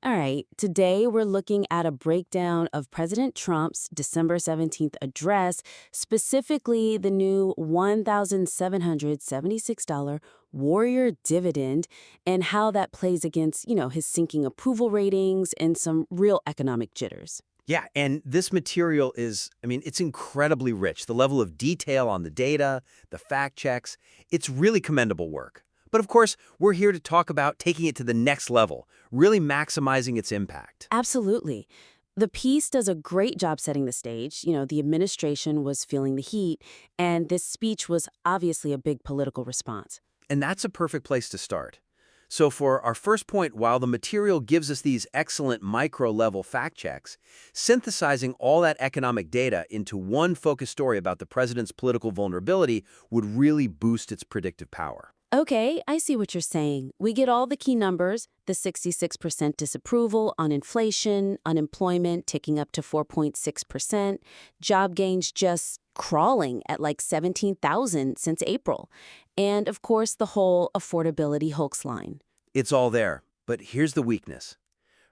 All right, today we're looking at a breakdown of President Trump's December 17th address, specifically the new $1,776 Warrior Dividend, and how that plays against, his sinking approval ratings and some real economic jitters. Yeah, and this material is, it's incredibly rich. The level of detail on the data, the fact checks, it's really commendable work. But of course, we're here to talk about taking it to the next level, really maximizing its impact. Absolutely. The piece does a great job setting the stage. The administration was feeling the heat, and this speech was obviously a big political response. And that's a perfect place to start. So for our first point, while the material gives us these excellent micro-level fact checks, synthesizing all that economic data into one focused story about the president's political vulnerability would really boost its predictive power. Okay, I see what you're saying. We get all the key numbers, the 66% disapproval on inflation, unemployment ticking up to 4.6%, job gains just crawling at like 17,000 since April, and of course the whole affordability hoax line. It's all there, but here's the weakness.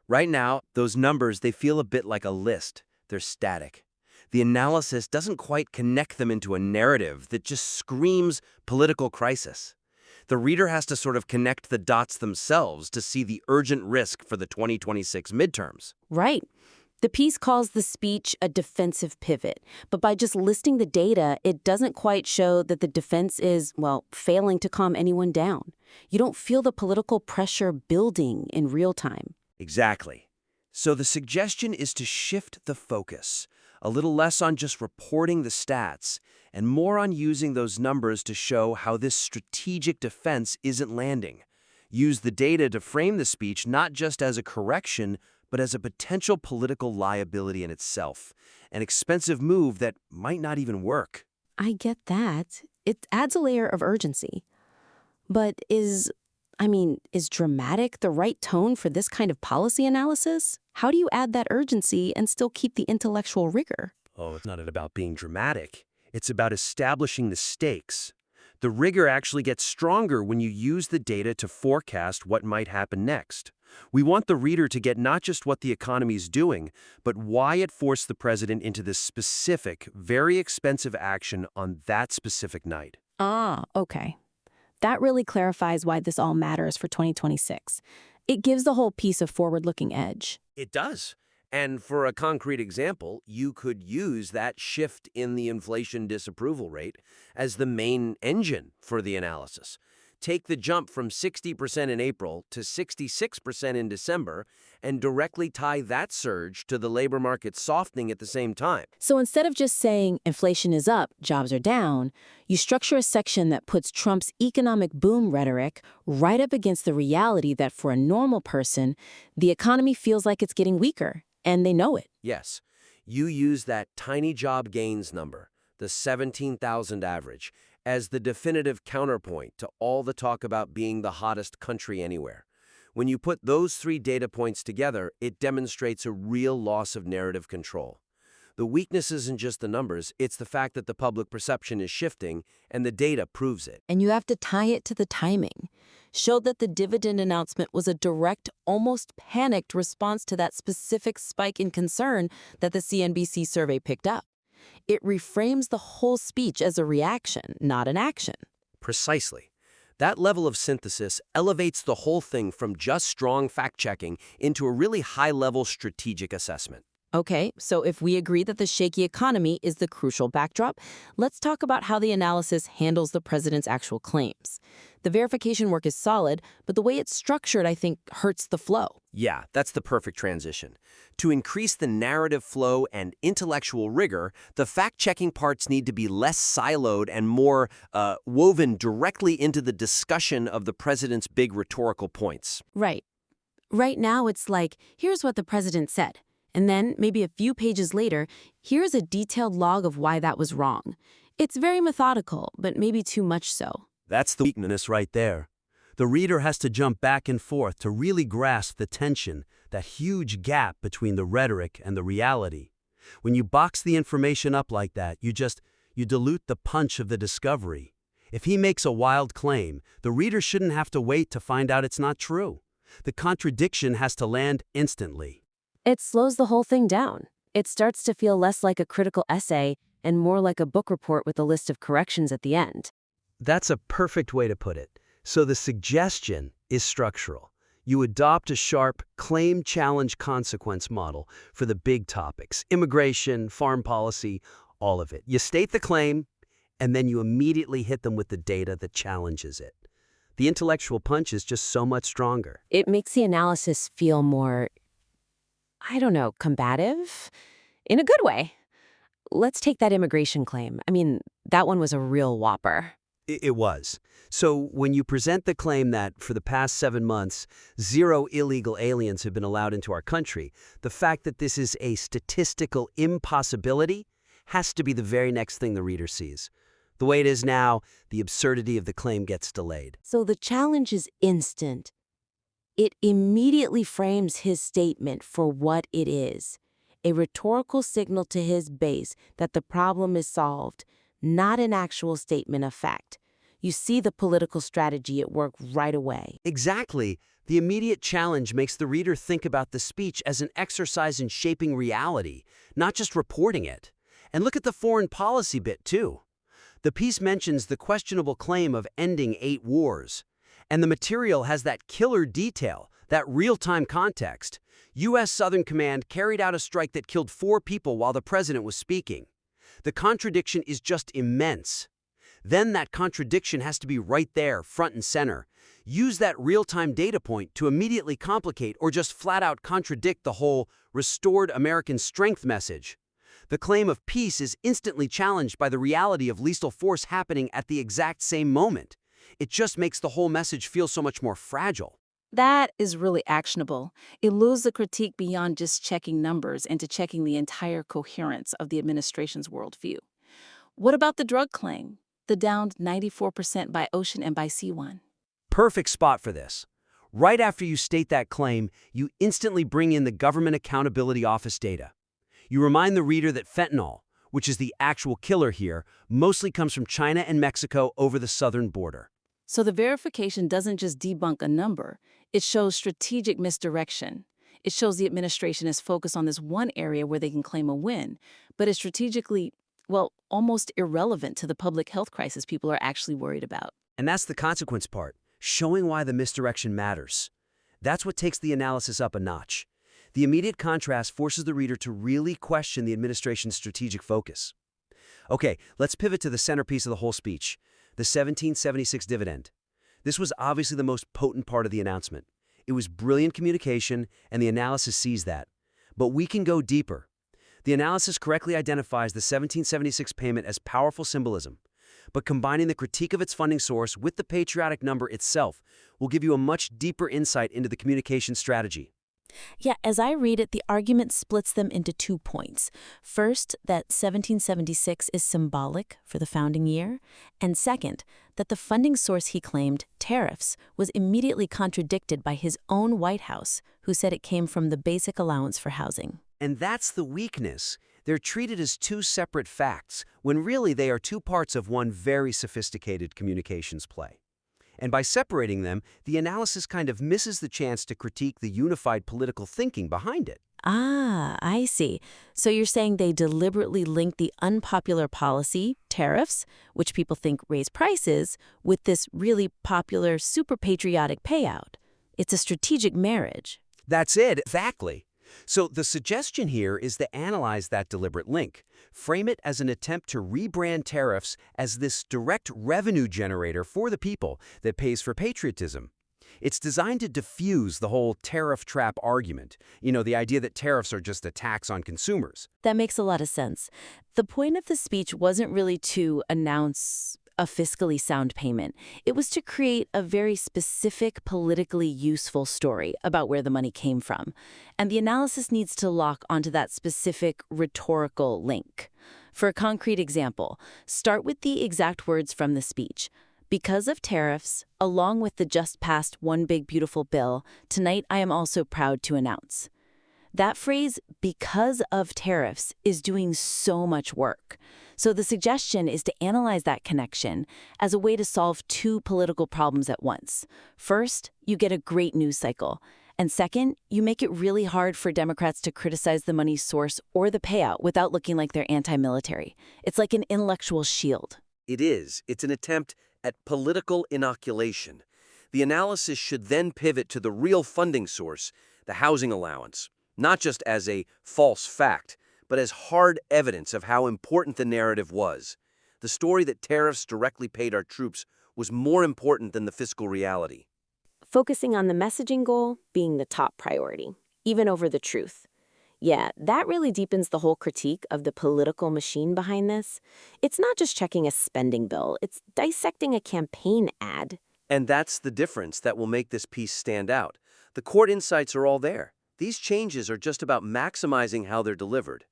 Right now, those numbers, they feel a bit like a list. They're static. The analysis doesn't quite connect them into a narrative that just screams political crisis. The reader has to sort of connect the dots themselves to see the urgent risk for the 2026 midterms. Right. The piece calls the speech a defensive pivot, but by just listing the data, it doesn't quite show that the defense is, failing to calm anyone down. You don't feel the political pressure building in real time. Exactly. So the suggestion is to shift the focus, a little less on just reporting the stats, and more on using those numbers to show how this strategic defense isn't landing. Use the data to frame the speech not just as a correction, but as a potential political liability in itself, an expensive move that might not even work. I get that. It adds a layer of urgency. But is dramatic the right tone for this kind of policy analysis? How do you add that urgency and still keep the intellectual rigor? Oh, it's not about being dramatic. It's about establishing the stakes. The rigor actually gets stronger when you use the data to forecast what might happen next. We want the reader to get not just what the economy is doing, but why it forced the president into this specific, very expensive action on that specific night. Ah, okay. That really clarifies why this all matters for 2026. It gives the whole piece a forward-looking edge. It does. And for a concrete example, you could use that shift in the inflation disapproval rate as the main engine for the analysis. Take the jump from 60% in April to 66% in December and directly tie that surge to the labor market softening at the same time. So instead of just saying inflation is up, jobs are down, you structure a section that puts Trump's economic boom rhetoric right up against the reality that for a normal person, the economy feels like it's getting weaker. And they know it. Yes. You use that tiny job gains number, the 17,000 average, as the definitive counterpoint to all the talk about being the hottest country anywhere. When you put those three data points together, it demonstrates a real loss of narrative control. The weakness isn't just the numbers, it's the fact that the public perception is shifting, and the data proves it. And you have to tie it to the timing. Show that the dividend announcement was a direct, almost panicked response to that specific spike in concern that the CNBC survey picked up. It reframes the whole speech as a reaction, not an action. Precisely. That level of synthesis elevates the whole thing from just strong fact-checking into a really high-level strategic assessment. Okay, so if we agree that the shaky economy is the crucial backdrop, let's talk about how the analysis handles the president's actual claims. The verification work is solid, but the way it's structured, I think, hurts the flow. Yeah, that's the perfect transition. To increase the narrative flow and intellectual rigor, the fact-checking parts need to be less siloed and more woven directly into the discussion of the president's big rhetorical points. Right. Right now, it's like, here's what the president said. And then, maybe a few pages later, here's a detailed log of why that was wrong. It's very methodical, but maybe too much so. That's the weakness right there. The reader has to jump back and forth to really grasp the tension, that huge gap between the rhetoric and the reality. When you box the information up like that, you dilute the punch of the discovery. If he makes a wild claim, the reader shouldn't have to wait to find out it's not true. The contradiction has to land instantly. It slows the whole thing down. It starts to feel less like a critical essay and more like a book report with a list of corrections at the end. That's a perfect way to put it. So the suggestion is structural. You adopt a sharp claim-challenge-consequence model for the big topics, immigration, foreign policy, all of it. You state the claim, and then you immediately hit them with the data that challenges it. The intellectual punch is just so much stronger. It makes the analysis feel more, combative? In a good way. Let's take that immigration claim. That one was a real whopper. It was. So when you present the claim that for the past 7 months, 0 illegal aliens have been allowed into our country, the fact that this is a statistical impossibility has to be the very next thing the reader sees. The way it is now, the absurdity of the claim gets delayed. So the challenge is instant. It immediately frames his statement for what it is, a rhetorical signal to his base that the problem is solved, not an actual statement of fact. You see the political strategy at work right away. Exactly. The immediate challenge makes the reader think about the speech as an exercise in shaping reality, not just reporting it. And look at the foreign policy bit, too. The piece mentions the questionable claim of ending 8 wars. And the material has that killer detail, that real-time context. U.S. Southern Command carried out a strike that killed 4 people while the president was speaking. The contradiction is just immense. Then that contradiction has to be right there, front and center. Use that real-time data point to immediately complicate or just flat-out contradict the whole restored American strength message. The claim of peace is instantly challenged by the reality of lethal force happening at the exact same moment. It just makes the whole message feel so much more fragile. That is really actionable. It moves the critique beyond just checking numbers into checking the entire coherence of the administration's worldview. What about the drug claim? The downed 94% by ocean and by sea one. Perfect spot for this. Right after you state that claim, you instantly bring in the Government Accountability Office data. You remind the reader that fentanyl, which is the actual killer here, mostly comes from China and Mexico over the southern border. So the verification doesn't just debunk a number, it shows strategic misdirection. It shows the administration is focused on this one area where they can claim a win, but is strategically, almost irrelevant to the public health crisis people are actually worried about. And that's the consequence part, showing why the misdirection matters. That's what takes the analysis up a notch. The immediate contrast forces the reader to really question the administration's strategic focus. Okay, let's pivot to the centerpiece of the whole speech, the 1776 dividend. This was obviously the most potent part of the announcement. It was brilliant communication, and the analysis sees that. But we can go deeper. The analysis correctly identifies the 1776 payment as powerful symbolism, but combining the critique of its funding source with the patriotic number itself will give you a much deeper insight into the communication strategy. Yeah, as I read it, the argument splits them into 2 points. First, that 1776 is symbolic for the founding year, and second, that the funding source he claimed, tariffs, was immediately contradicted by his own White House, who said it came from the basic allowance for housing. And that's the weakness. They're treated as 2 separate facts, when really they are 2 parts of one very sophisticated communications play. And by separating them, the analysis kind of misses the chance to critique the unified political thinking behind it. Ah, I see. So you're saying they deliberately link the unpopular policy, tariffs, which people think raise prices, with this really popular, super patriotic payout. It's a strategic marriage. That's it, exactly. So the suggestion here is to analyze that deliberate link. Frame it as an attempt to rebrand tariffs as this direct revenue generator for the people that pays for patriotism. It's designed to diffuse the whole tariff trap argument. The idea that tariffs are just a tax on consumers. That makes a lot of sense. The point of the speech wasn't really to announce a fiscally sound payment. It was to create a very specific, politically useful story about where the money came from. And the analysis needs to lock onto that specific rhetorical link. For a concrete example, start with the exact words from the speech. Because of tariffs, along with the just passed One Big Beautiful Bill, tonight I am also proud to announce. That phrase, because of tariffs, is doing so much work. So the suggestion is to analyze that connection as a way to solve two political problems at once. First, you get a great news cycle. And second, you make it really hard for Democrats to criticize the money's source or the payout without looking like they're anti-military. It's like an intellectual shield. It is. It's an attempt at political inoculation. The analysis should then pivot to the real funding source, the housing allowance, not just as a false fact, but as hard evidence of how important the narrative was. The story that tariffs directly paid our troops was more important than the fiscal reality. Focusing on the messaging goal being the top priority, even over the truth. Yeah, that really deepens the whole critique of the political machine behind this. It's not just checking a spending bill, it's dissecting a campaign ad. And that's the difference that will make this piece stand out. The court insights are all there. These changes are just about maximizing how they're delivered.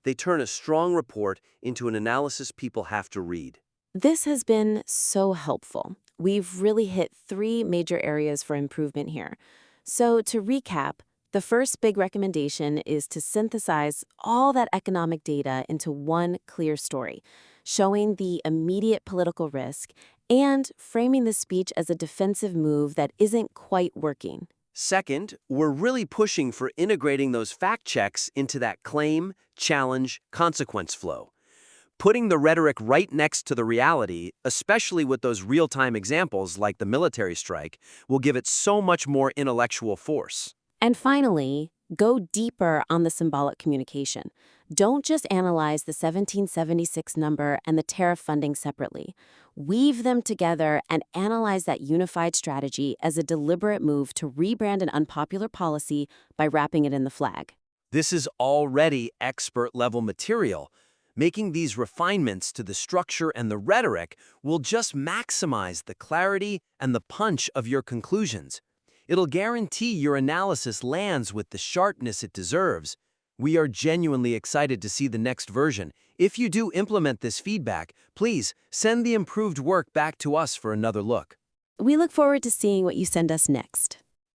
They turn a strong report into an analysis people have to read. This has been so helpful. We've really hit 3 major areas for improvement here. So to recap, the first big recommendation is to synthesize all that economic data into one clear story, showing the immediate political risk and framing the speech as a defensive move that isn't quite working. Second, we're really pushing for integrating those fact checks into that claim, challenge, consequence flow. Putting the rhetoric right next to the reality, especially with those real-time examples like the military strike, will give it so much more intellectual force. And finally, go deeper on the symbolic communication. Don't just analyze the 1776 number and the tariff funding separately. Weave them together and analyze that unified strategy as a deliberate move to rebrand an unpopular policy by wrapping it in the flag. This is already expert-level material. Making these refinements to the structure and the rhetoric will just maximize the clarity and the punch of your conclusions. It'll guarantee your analysis lands with the sharpness it deserves. We are genuinely excited to see the next version. If you do implement this feedback, please send the improved work back to us for another look. We look forward to seeing what you send us next.